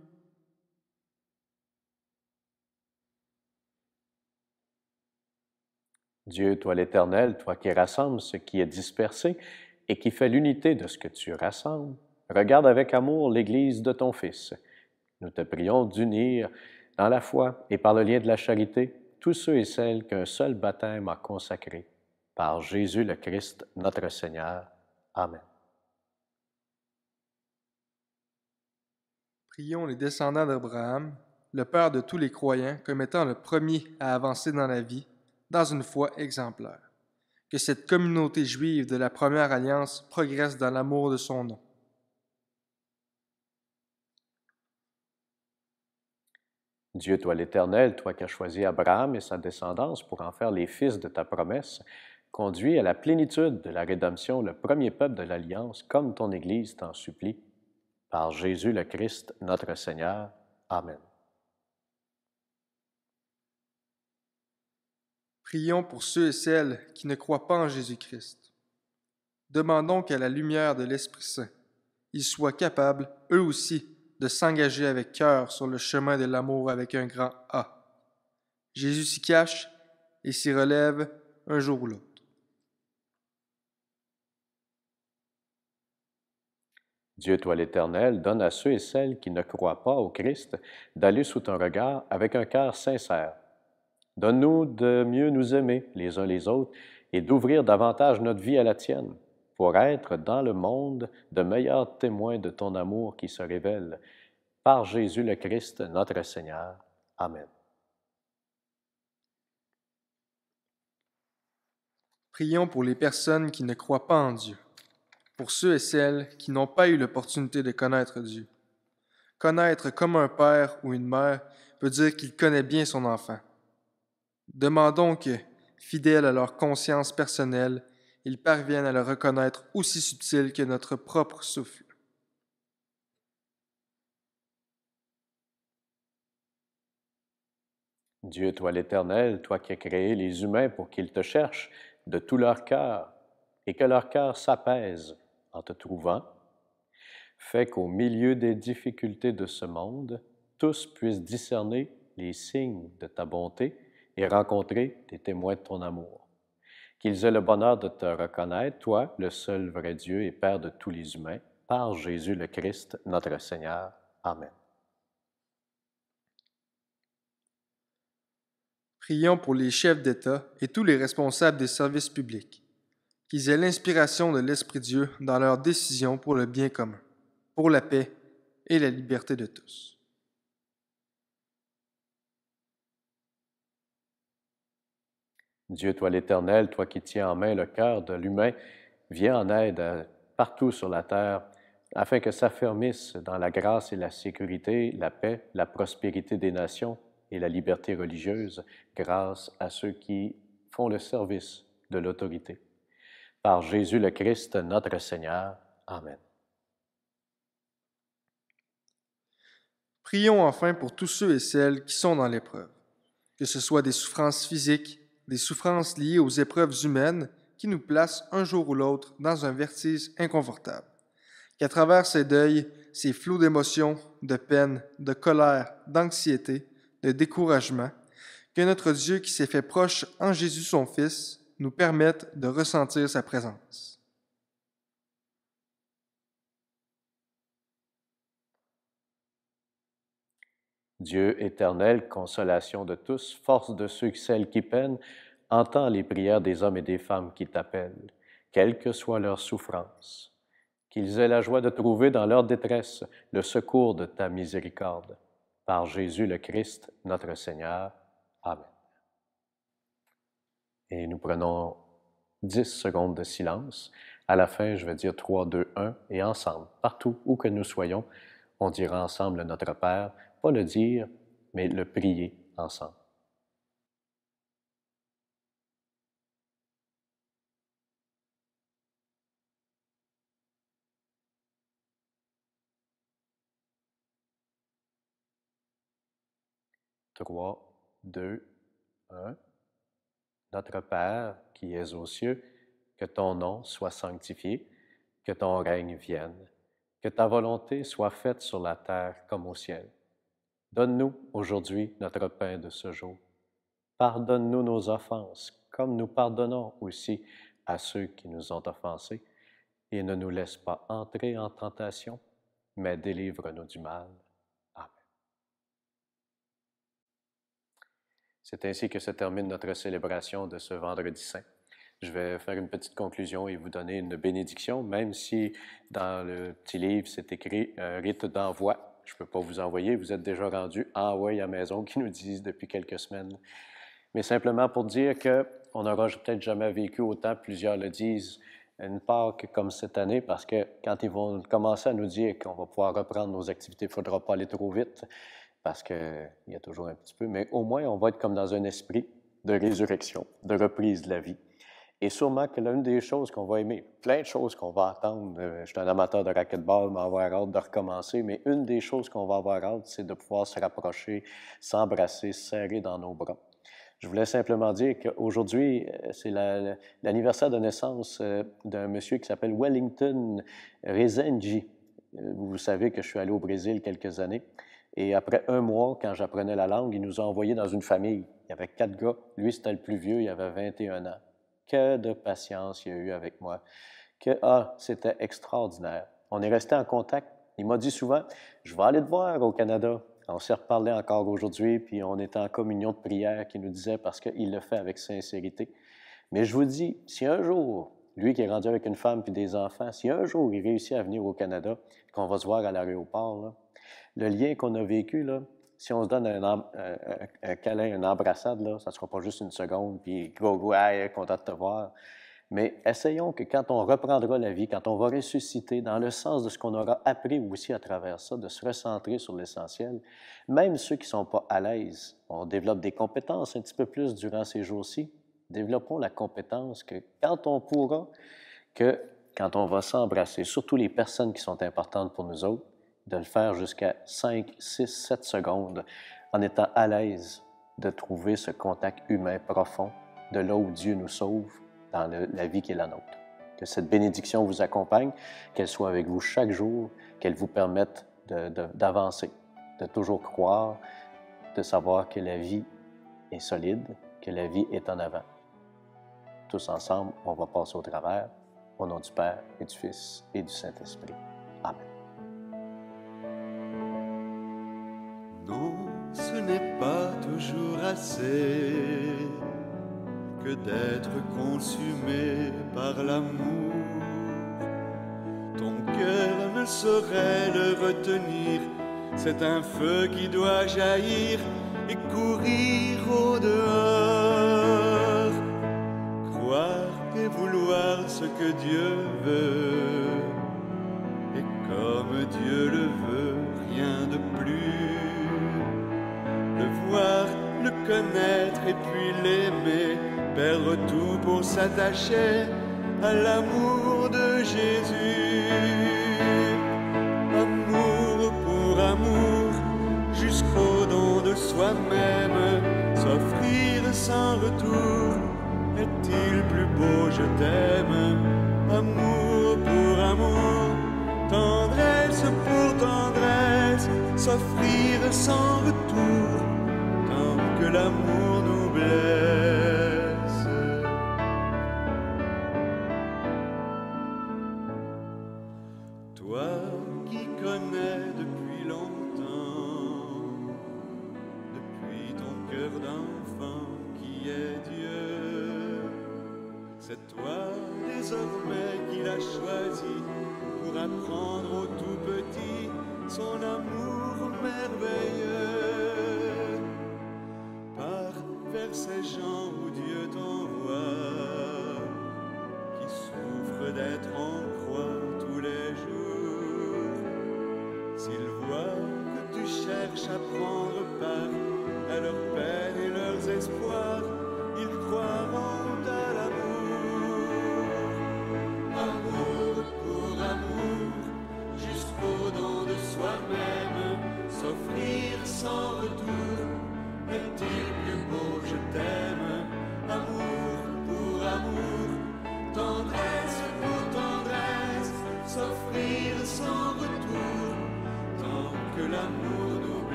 Dieu, toi l'Éternel, toi qui rassembles ce qui est dispersé et qui fait l'unité de ce que tu rassembles, regarde avec amour l'Église de ton Fils. Nous te prions d'unir dans la foi et par le lien de la charité tous ceux et celles qu'un seul baptême a consacrés. Par Jésus le Christ, notre Seigneur. Amen. Prions les descendants d'Abraham, le père de tous les croyants, comme étant le premier à avancer dans la vie, dans une foi exemplaire. Que cette communauté juive de la première alliance progresse dans l'amour de son nom. Dieu, toi l'Éternel, toi qui as choisi Abraham et sa descendance pour en faire les fils de ta promesse, conduis à la plénitude de la rédemption le premier peuple de l'Alliance, comme ton Église t'en supplie. Par Jésus le Christ, notre Seigneur. Amen. Prions pour ceux et celles qui ne croient pas en Jésus-Christ. Demandons qu'à la lumière de l'Esprit Saint, ils soient capables, eux aussi, de s'engager avec cœur sur le chemin de l'amour avec un grand A. Jésus s'y cache et s'y relève un jour ou l'autre. Dieu, toi l'Éternel, donne à ceux et celles qui ne croient pas au Christ d'aller sous ton regard avec un cœur sincère. Donne-nous de mieux nous aimer les uns les autres et d'ouvrir davantage notre vie à la tienne, pour être dans le monde de meilleurs témoins de ton amour qui se révèle. Par Jésus le Christ, notre Seigneur. Amen. Prions pour les personnes qui ne croient pas en Dieu, pour ceux et celles qui n'ont pas eu l'opportunité de connaître Dieu. Connaître comme un père ou une mère veut dire qu'il connaît bien son enfant. Demandons que, fidèles à leur conscience personnelle, ils parviennent à le reconnaître aussi subtil que notre propre souffle. Dieu, toi l'Éternel, toi qui as créé les humains pour qu'ils te cherchent de tout leur cœur et que leur cœur s'apaise en te trouvant, fais qu'au milieu des difficultés de ce monde, tous puissent discerner les signes de ta bonté et rencontrer des témoins de ton amour. Qu'ils aient le bonheur de te reconnaître, toi, le seul vrai Dieu et Père de tous les humains, par Jésus le Christ, notre Seigneur. Amen. Prions pour les chefs d'État et tous les responsables des services publics, qu'ils aient l'inspiration de l'Esprit Dieu dans leurs décisions pour le bien commun, pour la paix et la liberté de tous. Dieu, toi l'Éternel, toi qui tiens en main le cœur de l'humain, viens en aide partout sur la terre, afin que s'affermisse dans la grâce et la sécurité, la paix, la prospérité des nations et la liberté religieuse, grâce à ceux qui font le service de l'autorité. Par Jésus le Christ, notre Seigneur. Amen. Prions enfin pour tous ceux et celles qui sont dans l'épreuve, que ce soit des souffrances physiques, des souffrances liées aux épreuves humaines qui nous placent un jour ou l'autre dans un vertige inconfortable. Qu'à travers ces deuils, ces flots d'émotions, de peine, de colère, d'anxiété, de découragement, que notre Dieu qui s'est fait proche en Jésus son Fils nous permette de ressentir sa présence. Dieu éternel, consolation de tous, force de ceux et celles qui peinent, entends les prières des hommes et des femmes qui t'appellent, quelle que soit leur souffrance. Qu'ils aient la joie de trouver dans leur détresse le secours de ta miséricorde. Par Jésus le Christ, notre Seigneur. Amen. Et nous prenons 10 secondes de silence. À la fin, je vais dire 3, 2, 1, et ensemble, partout où que nous soyons, on dira ensemble notre Père, pas le dire, mais le prier ensemble. Trois, deux, un. Notre Père qui es aux cieux, que ton nom soit sanctifié, que ton règne vienne, que ta volonté soit faite sur la terre comme au ciel. Donne-nous aujourd'hui notre pain de ce jour. Pardonne-nous nos offenses, comme nous pardonnons aussi à ceux qui nous ont offensés, et ne nous laisse pas entrer en tentation, mais délivre-nous du mal. Amen. C'est ainsi que se termine notre célébration de ce Vendredi saint. Je vais faire une petite conclusion et vous donner une bénédiction, même si dans le petit livre c'est écrit un rite d'envoi. Je ne peux pas vous envoyer, vous êtes déjà rendu envoyé à la maison, qui nous disent depuis quelques semaines. Mais simplement pour dire qu'on n'aura peut-être jamais vécu autant, plusieurs le disent, une Pâques comme cette année, parce que quand ils vont commencer à nous dire qu'on va pouvoir reprendre nos activités, il ne faudra pas aller trop vite, parce qu'il y a toujours un petit peu, mais au moins on va être comme dans un esprit de résurrection, de reprise de la vie. Et sûrement que l'une des choses qu'on va aimer, plein de choses qu'on va attendre, je suis un amateur de racquetball, m'avoir hâte de recommencer, mais une des choses qu'on va avoir hâte, c'est de pouvoir se rapprocher, s'embrasser, se serrer dans nos bras. Je voulais simplement dire qu'aujourd'hui, c'est l'anniversaire de naissance d'un monsieur qui s'appelle Wellington Rezenji. Vous savez que je suis allé au Brésil quelques années. Et après un mois, quand j'apprenais la langue, il nous a envoyés dans une famille. Il y avait 4 gars. Lui, c'était le plus vieux, il avait 21 ans. Que de patience il a eu avec moi. C'était extraordinaire. On est resté en contact. Il m'a dit souvent, je vais aller te voir au Canada. On s'est reparlé encore aujourd'hui, puis on était en communion de prière qui nous disait, parce qu'il le fait avec sincérité. Mais je vous dis, si un jour, lui qui est rendu avec une femme puis des enfants, si un jour il réussit à venir au Canada, qu'on va se voir à l'aéroport, là, le lien qu'on a vécu, là, si on se donne un câlin, une embrassade, là, ça ne sera pas juste une seconde, puis go, hey, content de te voir. Mais essayons que quand on reprendra la vie, quand on va ressusciter, dans le sens de ce qu'on aura appris aussi à travers ça, de se recentrer sur l'essentiel, même ceux qui ne sont pas à l'aise, on développe des compétences un petit peu plus durant ces jours-ci. Développons la compétence que quand on pourra, que quand on va s'embrasser, surtout les personnes qui sont importantes pour nous autres, de le faire jusqu'à 5, 6, 7 secondes en étant à l'aise de trouver ce contact humain profond de là où Dieu nous sauve dans la vie qui est la nôtre. Que cette bénédiction vous accompagne, qu'elle soit avec vous chaque jour, qu'elle vous permette d'avancer, de toujours croire de savoir que la vie est solide, que la vie est en avant. Tous ensemble, on va passer au travers, au nom du Père et du Fils et du Saint-Esprit. Amen. Non, ce n'est pas toujours assez que d'être consumé par l'amour. Ton cœur ne saurait le retenir, c'est un feu qui doit jaillir et courir au dehors. Croire et vouloir ce que Dieu veut, et comme Dieu le veut, rien de plus. Le voir, le connaître et puis l'aimer, perdre tout pour s'attacher à l'amour de Jésus. Amour pour amour, jusqu'au don de soi-même, s'offrir sans retour, est-il plus beau, je t'aime. Amour pour amour, tendresse pour tendresse, s'offrir sans retour, tant que l'amour nous blesse. Toi qui connais depuis longtemps, depuis ton cœur d'enfant qui est Dieu, c'est toi désormais qui l'as choisi pour apprendre au tout petit son amour merveilleux. Par vers ces gens où Dieu t'envoie, qui souffrent d'être